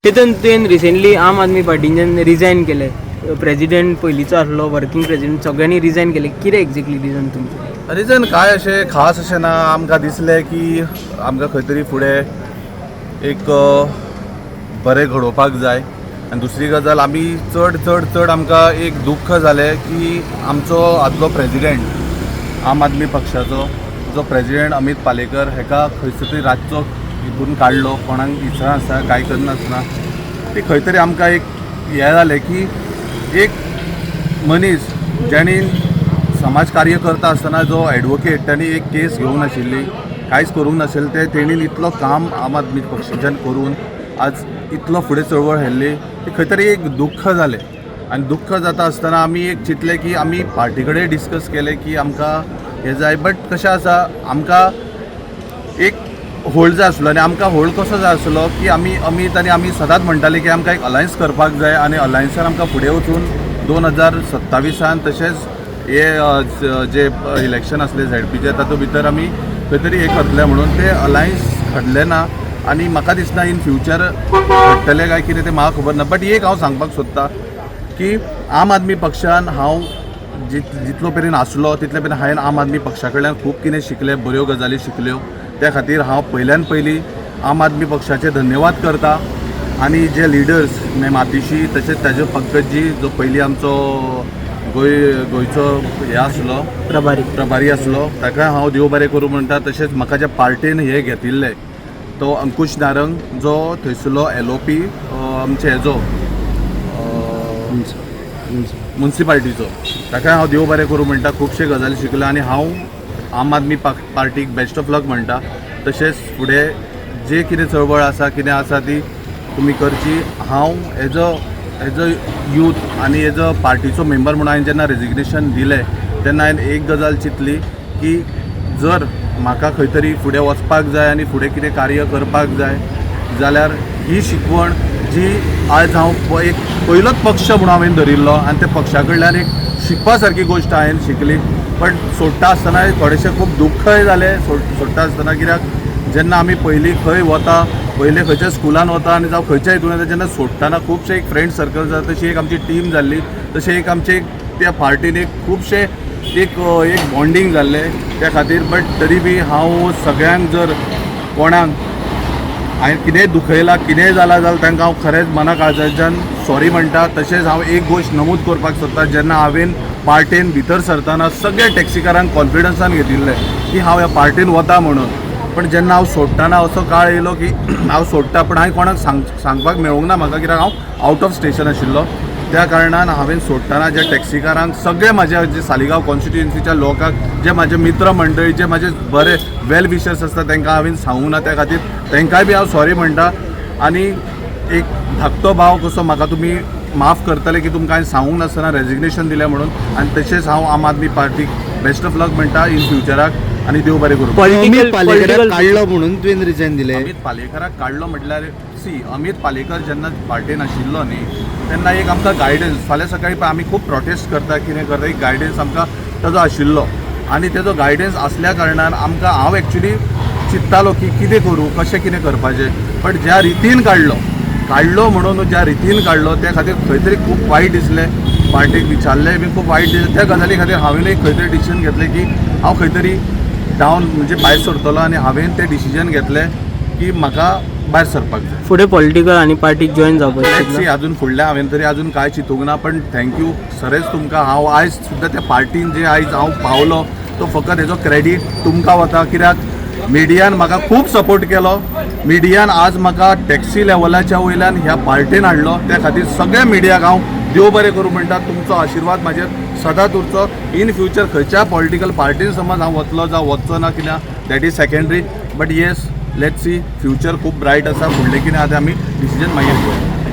तितून तुवें रिसेंटली आम आदमी पार्टीच्यान रिजायन केले, प्रेजिडेंट पयलींचो आसलो वर्कींग प्रेजिडेंट सगळ्यांनी रिजायन केले, कितें एक्झॅक्टली रिजन तुमचें? रिजन काय अशें खास अशें ना. आमकां दिसलें की आमकां खंय तरी फुडें एक बरें घडोवपाक जाय. आनी दुसरी गजाल आमी चड चड चड आमकां एक दुख्ख जालें की आमचो आदलो प्रेजिडेंट आम आदमी पक्षाचो जो प्रेजिडेंट अमित पालेकर हेका खंयचो तरी रातचो हितून काडलो, कोणाक विचार आसा कांय करनासतना. ती खंय तरी आमकां एक हें जालें की एक मनीस ज्याणी समाज कार्य करता आसतना जो एडवोकेट ताणी एक केस घेवंक नाशिल्ली, कांयच करूंक नाशिल्लें, तें तेणीन इतलो काम आम आदमी पक्षाच्यान करून आज इतलो फुडें चळवळ हेल्ली, ती खंय तरी एक दुख्ख जालें. आनी दुख्ख जाता आसतना आमी एक चिंतलें की आमी पार्टी कडेन डिस्कस केलें की आमकां हें जाय. बट कशें आसा, आमकां एक होल्ड जाय आसलो. आनी आमकां होल्ड कसो जाय आसलो की आमी अमित आनी आमी सदांच म्हणटालीं की आमकां एक अलायन्स करपाक जाय आनी अलायन्सान आमकां फुडें वचून 2027 तशेंच हे जे इलेक्शन आसले झेडपीचे तातूंत भितर आमी खंय तरी हें करतले म्हणून तें अलायन्स घडलें ना. आनी म्हाका दिसना इन फ्युचर घडटलें काय कितें तें म्हाका खबर ना. बट एक हांव सांगपाक सोदतां की आम आदमी पक्षान हांव जितलो मेरेन आसलो तितले मेरेन हांवें आम आदमी पक्षा कडल्यान खूब कितें शिकलें, बऱ्यो गजाली शिकल्यो. त्या खातीर हांव पयल्यान पयलीं आम आदमी पक्षाचे धन्यवाद करता. आनी जे लिडर्स मातोश्री तशेंच ताजे पंकजी जो पयलीं आमचो गोंयचो हे आसलो प्रभारी आसलो, ताका हांव देव बरें करूं म्हणटा. तशेंच म्हाका ज्या पार्टीन हे घेतिल्ले तो अंकुश नारंग जो थंयसरलो LOP आमचे हेजो म्युन्सिपाल्टीचो, ताका हांव देव बरें करूं म्हणटा. खुबशे गजाली शिकलो आनी हांव आम आदमी पार्टीक बेस्ट ऑफ लक म्हणटा. तशेंच फुडें जे कितें चळवळ आसा कितें आसा ती तुमी करची. हांव एज अ यूथ आनी एज अ पार्टीचो मेंबर म्हणून हांवें जेन्ना रेजिग्नेशन दिलें तेन्ना हांवें एक गजाल चिंतली की जर म्हाका खंय तरी फुडें वचपाक जाय आनी फुडें कितें कार्य करपाक जाय जाल्यार ही शिकवण जी आज हांव एक पयलोच पक्ष म्हणून हांवें धरिल्लो आनी त्या पक्षा कडल्यान एक शिकपा सारकी गोश्ट हांवें शिकली. पण सोडटा आसतना थोडेशें खूब दुख्खय जालें सोडटा आसतना. कित्याक जेन्ना आमी पयलीं खंय वता, पयले खंयच्या स्कुलान वता आनी जावं खंयच्या हितून येता, जेन्ना सोडटाना खुबशे एक फ्रेंड सर्कल जाता, तशी एक आमची टीम जाल्ली, तशें एक आमचे त्या पार्टीन एक खुबशे एक बॉन्डिंग जाल्लें त्या खातीर. बट तरी बी हांव सगळ्यांक जर कोणाक हांवें कितेंय दुखयलां कितेंय जालां जाल्यार तांकां हांव खरेंच मना काळजाच्यान सॉरी म्हणटा. तशेंच हांव एक गोश्ट नमूद करपाक सोदतां, जेन्ना हांवें पार्टेन भितर सरतना सगळे टॅक्सीकारांक कॉन्फिडन्सान घेतिल्लें की हांव ह्या पार्टीन वता म्हणून. पण जेन्ना हांव सोडटाना असो काळ येयलो की हांव सोडटा, पण हांवें कोणाक सांगपाक मेळूंक ना म्हाका, कित्याक हांव आउट ऑफ स्टेशन आशिल्लो. त्या कारणान हांवें सोडटाना ज्या टॅक्सीकारांक सगळे म्हाज्या जे सालिगांव कॉन्स्टिट्युएन्सीच्या लोकांक, जे म्हाजे मित्र मंडळी, जे म्हाजे बरे वेल विशर्स आसता तांकां हांवें सांगूंक ना. त्या खातीर तांकांय बी हांव सॉरी म्हणटा. आनी एक धाकटो भाव कसो म्हाका तुमी माफ करतले की तुमकां हांवें सांगूंक नासतना रेजिग्नेशन दिलें म्हणून. आनी तशेंच हांव आम आदमी पार्टीक बेस्ट ऑफ लक म्हणटा इन फ्युचराक आनी देव बरें करूं. अमित पालेकराक काडलो म्हणून तुवें रिजायन दिलें? अमित पालेकराक काडलो म्हटल्यार अमित पालेकर जेन्ना पार्टीन आशिल्लो न्ही तेन्ना एक आमकां गायडन्स, फाल्यां सकाळीं आमी खूब प्रोटेस्ट करता कितें करता, एक गायडन्स आमकां ताजो आशिल्लो. आनी तेजो गायडन्स आसल्या कारणान आमकां हांव एक्चुली चिंत्तालो की कितें करूं, कशें कितें करपाचें. बट ज्या रितीन काडलो म्हणून ज्या रितीन काडलो त्या खातीर खंय तरी खूब वायट दिसलें. पार्टीक विचारलें बी खूब वायट दिसलें. त्या गजाली खातीर हांवें एक खंय तरी डिसिजन घेतलें की हांव खंय तरी डावन म्हणजे भायर सरतलो. आनी हांवें तें डिसिजन घेतलें की म्हाका भायर सरपाक जाय. फुडें पॉलिटिकल आनी पार्टीक जॉयन जावपाक अजून फुडल्या हांवें तरी अजून कांय चिंतूंक ना. पण थँक्यू खरेंच तुमकां. हांव आयज सुद्दां त्या पार्टीन जे आयज हांव पावलो तो फकत हेजो क्रेडीट तुमकां वता. कित्याक मिडियान म्हाका खूब सपोर्ट केलो. मिडियान आज म्हाका टॅक्सी लेवलाच्या वयल्यान ह्या पार्टीन हाडलो. त्या खातीर सगळ्या मिडियाक हांव देव बरें करूं म्हणटा. तुमचो आशिर्वाद म्हाजेर सदांच उरचो. इन फ्युचर खंयच्या पॉलिटिकल पार्टीन समज हांव वतलो जावं वचचो ना कित्याक that is secondary. But yes let's see future खूब ब्रायट आसा. फुडलें कितें आसा तें आमी डिसिजन मागीर घेवया.